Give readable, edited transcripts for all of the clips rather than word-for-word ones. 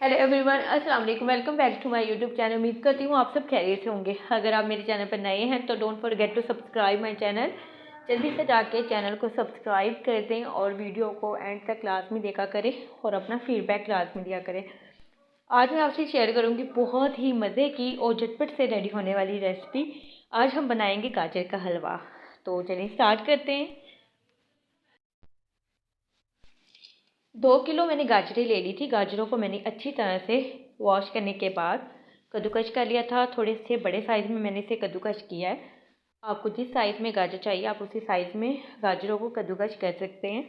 Hello everyone, अस्सलाम वालेकुम। Welcome back to my YouTube channel. उम्मीद करती हूँ आप सब खैरियत से होंगे। अगर आप मेरे चैनल पर नए हैं तो don't forget to subscribe my channel. जल्दी से जाके चैनल को सब्सक्राइब कर दें और वीडियो को एंड तक क्लास में देखा करें और अपना फीडबैक क्लास में दिया करें। आज मैं आपसे शेयर करूँगी बहुत ही मज़े की और झटपट से रेडी होने वाली रेसिपी। आज हम बनाएंगे गाजर का हलवा। तो चलिए स्टार्ट करते हैं। 2 किलो मैंने गाजरें ले ली थी। गाजरों को मैंने अच्छी तरह से वॉश करने के बाद कद्दूकस कर लिया था। थोड़े से बड़े साइज़ में मैंने इसे कद्दूकस किया है। आपको जिस साइज़ में गाजर चाहिए आप उसी साइज़ में गाजरों को कद्दूकस कर सकते हैं।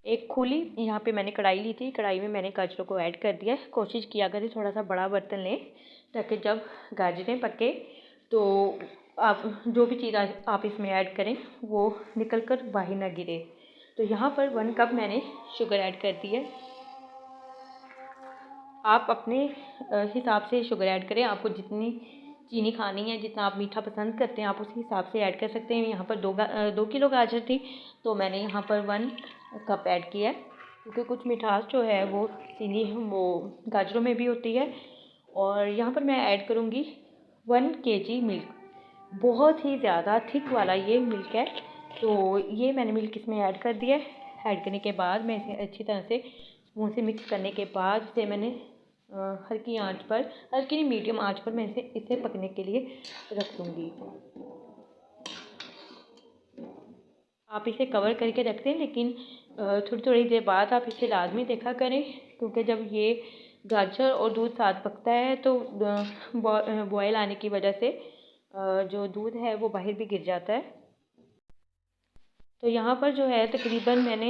एक खुली यहाँ पे मैंने कढ़ाई ली थी। कढ़ाई में मैंने गाजरों को ऐड कर दिया। कोशिश किया करें थोड़ा सा बड़ा बर्तन लें ताकि जब गाजरें पके तो आप जो भी चीज़ आप इसमें ऐड करें वो निकल कर बाहर ना गिरे। तो यहाँ पर 1 कप मैंने शुगर ऐड कर दी है। आप अपने हिसाब से शुगर ऐड करें। आपको जितनी चीनी खानी है, जितना आप मीठा पसंद करते हैं, आप उसी हिसाब से ऐड कर सकते हैं। यहाँ पर 2 किलो गाजर थी तो मैंने यहाँ पर 1 कप ऐड किया है, क्योंकि कुछ मिठास जो है वो चीनी वो गाजरों में भी होती है। और यहाँ पर मैं ऐड करूँगी 1 केजी मिल्क। बहुत ही ज़्यादा थिक वाला ये मिल्क है, तो ये मैंने मिल्क इसमें ऐड कर दिया है। ऐड करने के बाद मैं इसे अच्छी तरह से स्पून से मिक्स करने के बाद इसे मैंने हल्की आंच पर, हल्की नहीं मीडियम आंच पर मैं इसे पकने के लिए रख दूँगी। आप इसे कवर करके रख दें, लेकिन थोड़ी थोड़ी देर बाद आप इसे लाजमी देखा करें, क्योंकि जब ये गाजर और दूध साथ पकता है तो बॉयल आने की वजह से जो दूध है वो बाहर भी गिर जाता है। तो यहाँ पर जो है तकरीबन मैंने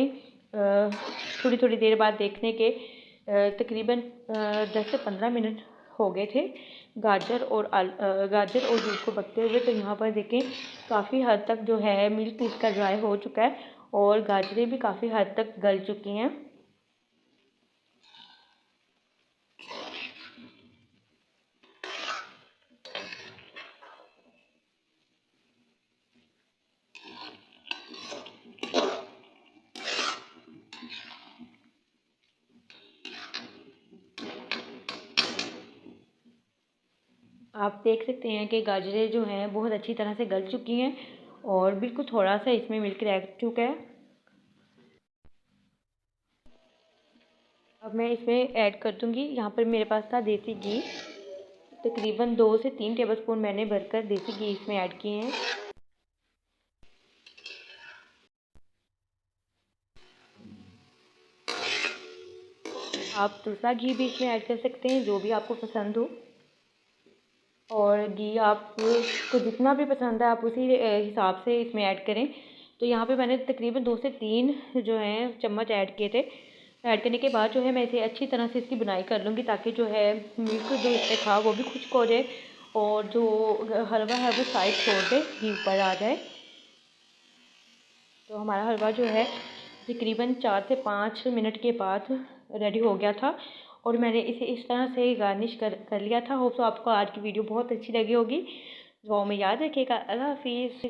थोड़ी थोड़ी देर बाद देखने के तकरीबन 10 से 15 मिनट हो गए थे गाजर और दूध को पकते हुए। तो यहाँ पर देखें काफ़ी हद तक जो है मिल्क इसका ड्राई हो चुका है और गाजरें भी काफ़ी हद तक गल चुकी हैं। आप देख सकते हैं कि गाजरें जो हैं बहुत अच्छी तरह से गल चुकी हैं और बिल्कुल थोड़ा सा इसमें मिल्क रह चुका है। अब मैं इसमें ऐड कर दूंगी, यहाँ पर मेरे पास था देसी घी। तकरीबन 2 से 3 टेबलस्पून मैंने भरकर देसी घी इसमें ऐड किए हैं। आप दूसरा घी भी इसमें ऐड कर सकते हैं, जो भी आपको पसंद हो। और घी आपको जितना भी पसंद है आप उसी हिसाब से इसमें ऐड करें। तो यहाँ पे मैंने तकरीबन 2 से 3 जो हैं चम्मच ऐड किए थे। ऐड करने के बाद जो है मैं इसे अच्छी तरह से इसकी बुनाई कर लूँगी, ताकि जो है मिल्क जो इसमें था वो भी खुश्क हो जाए और जो हलवा है वो साइड छोड़ दे, घी ऊपर आ जाए। तो हमारा हलवा जो है तकरीबन 4 से 5 मिनट के बाद रेडी हो गया था और मैंने इसे इस तरह से गार्निश कर लिया था। होप सो आपको आज की वीडियो बहुत अच्छी लगी होगी। दुआओं में याद रखिएगा। अल्लाह हाफिज़।